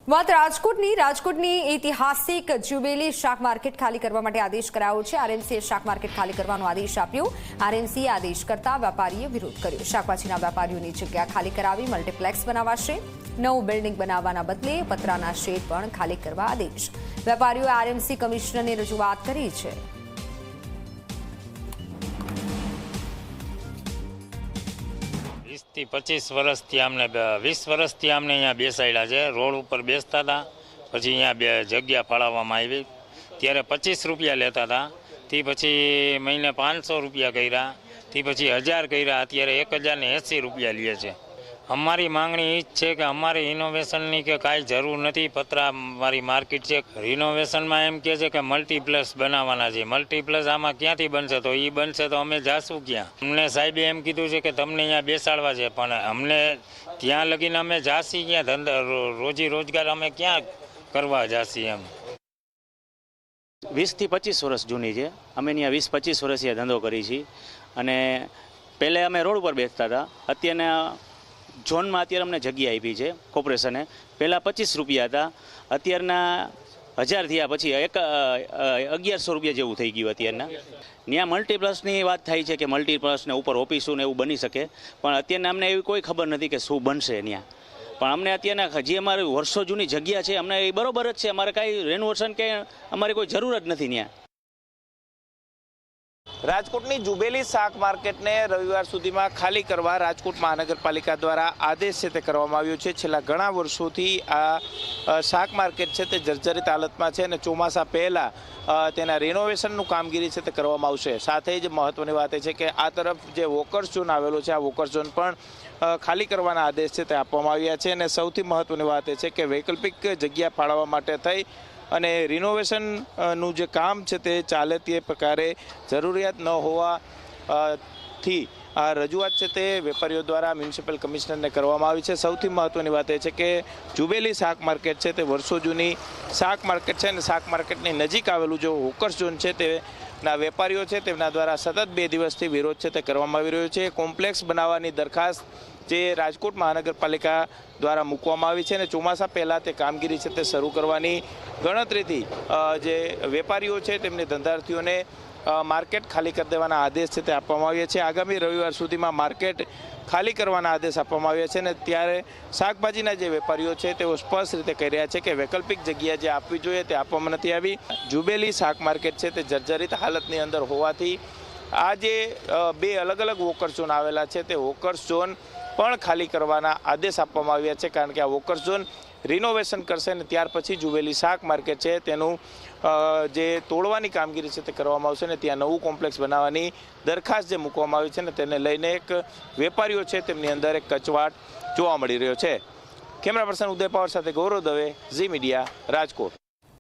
વાત રાજકોટની ઐતિહાસિક જ્યુબિલી શાક માર્કેટ ખાલી કરવા માટે આદેશ કરાયો છે। આરએમસીએ શાક માર્કેટ ખાલી કરવાનો આદેશ આપ્યો। આરએમસીએ આદેશ કરતા વેપારીએ વિરોધ કર્યો। શાકભાજીના વેપારીઓની જગ્યા ખાલી કરાવી મલ્ટીપ્લેક્સ બનાવાશે। નવું બિલ્ડિંગ બનાવવાના બદલે પતરાના શેડ પણ ખાલી કરવા આદેશ। વેપારીઓએ આરએમસી કમિશનરને રજૂઆત કરી છે। થી 25 વર્ષથી અમને 20 વર્ષથી અમને અહીંયા બેસાડ્યા છે। રોડ ઉપર બેસતા હતા, પછી અહીંયા જગ્યા ફાળવવામાં આવી ત્યારે 25 રૂપિયા લેતા હતા। તે પછી મહિને 500 રૂપિયા કર્યા, તે પછી 1000 કર્યા, અત્યારે 1080 રૂપિયા લે છે। અમારી માંગણી એ જ છે કે અમારે રિનોવેશનની કે કાંઈ જરૂર નથી। પતરા મારી માર્કેટ છે, રિનોવેશનમાં એમ કહે છે કે મલ્ટીપ્લેક્સ બનાવવાના છે। મલ્ટીપ્લેક્સ આમાં ક્યાંથી બનશે? તો એ બનશે તો અમે જાશું ક્યાં? અમને સાહેબે એમ કીધું છે કે તમને અહીંયા બેસાડવા છે, પણ અમને ત્યાં લગીને અમે જાશી ક્યાં? ધંધા રોજી રોજગાર અમે ક્યાં કરવા જાશી? એમ 20 થી 25 વર્ષ જૂની છે। અમે અહીંયા 20-25 વર્ષથી ધંધો કરી છીએ અને પહેલે અમે રોડ ઉપર બેસતા હતા। અત્યારના ઝોનમાં અત્યારે અમને જગ્યા આપી છે કોર્પોરેશને। પહેલાં 25 રૂપિયા હતા, અત્યારના 1000 થયા, પછી 1100 રૂપિયા જેવું થઈ ગયું અત્યારના। ત્યાં મલ્ટીપ્લસની વાત થાય છે કે મલ્ટીપ્લસને ઉપર ઓફિસો ને એવું બની શકે, પણ અત્યારના અમને એવી કોઈ ખબર નથી કે શું બનશે ત્યાં। પણ અમને અત્યારના જે અમારી વર્ષો જૂની જગ્યા છે અમને એ બરોબર જ છે। અમારે કાંઈ રેનોવેશન કે અમારી કોઈ જરૂર જ નથી ત્યાં। રાજકોટની જુબેલી શાક માર્કેટને રવિવાર સુધીમાં ખાલી કરવા રાજકોટ મહાનગરપાલિકા દ્વારા આદેશ છે તે કરવામાં આવ્યો છે। છેલ્લા ઘણા વર્ષોથી આ શાક માર્કેટ છે તે જર્જરિત હાલતમાં છે અને ચોમાસા પહેલાં તેના રિનોવેશનનું કામગીરી છે તે કરવામાં આવશે। સાથે જ મહત્ત્વની વાત એ છે કે આ તરફ જે વોકર્સ ઝોન આવેલો છે, આ વોકર્સ ઝોન પણ ખાલી કરવાના આદેશ છે તે આપવામાં આવ્યા છે। અને સૌથી મહત્ત્વની વાત એ છે કે વૈકલ્પિક જગ્યા ફાળવવા માટે થઈ અને રિનોવેશનનું જે કામ છે તે ચાલે તે પ્રકારે જરૂરિયાત ન હોવાથી આ રજૂઆત છે તે વેપારીઓ દ્વારા મ્યુનિસિપલ કમિશનરને કરવામાં આવી છે। સૌથી મહત્ત્વની વાત એ છે કે જુબેલી શાક માર્કેટ છે તે વર્ષો જૂની શાક માર્કેટ છે અને શાક માર્કેટની નજીક આવેલું જો હોકર્સ ઝોન છે તેના વેપારીઓ છે તેમના દ્વારા સતત 2 દિવસથી વિરોધ છે તે કરવામાં આવી રહ્યો છે। કોમ્પ્લેક્સ બનાવવાની દરખાસ્ત જે રાજકોટ મહાનગરપાલિકા દ્વારા મૂકવામાં આવી છે અને ચોમાસા પહેલાં તે કામગીરી છે તે શરૂ કરવાની ગણતરીથી જે વેપારીઓ છે તેમની ધંધાર્થીઓને માર્કેટ ખાલી કરી દેવાના આદેશ છે તે આપવામાં આવ્યા છે। આગામી રવિવાર સુધીમાં માર્કેટ ખાલી કરવાના આદેશ આપવામાં આવ્યા છે અને ત્યારે શાકભાજીના જે વેપારીઓ છે તેઓ સ્પષ્ટ રીતે કહી રહ્યા છે કે વૈકલ્પિક જગ્યા જે આપવી જોઈએ તે આપવામાં નથી આવી। જુબેલી શાક માર્કેટ છે તે જર્જરિત હાલતની અંદર હોવાથી આ જે 2 અલગ અલગ વોકર્સ ઝોન આવેલા છે તે વોકર્સ ઝોન પણ ખાલી કરવાના આદેશ આપવામાં આવ્યા છે, કારણ કે આ વોકર્સ ઝોન રિનોવેશન કરશે અને ત્યાર પછી જુબેલી શાક માર્કેટ છે તેનું જે તોડવાની કામગીરી છે તે કરવામાં આવશે અને ત્યાં નવું કોમ્પ્લેક્સ બનાવવાની દરખાસ્ત જે મૂકવામાં આવી છે ને તેને લઈને એક વેપારીઓ છે તેમની અંદર એક કચવાટ જોવા મળી રહ્યો છે। કેમેરા પર્સન ઉદય પાવર સાથે ગૌરવ દવે, ઝી મીડિયા, રાજકોટ।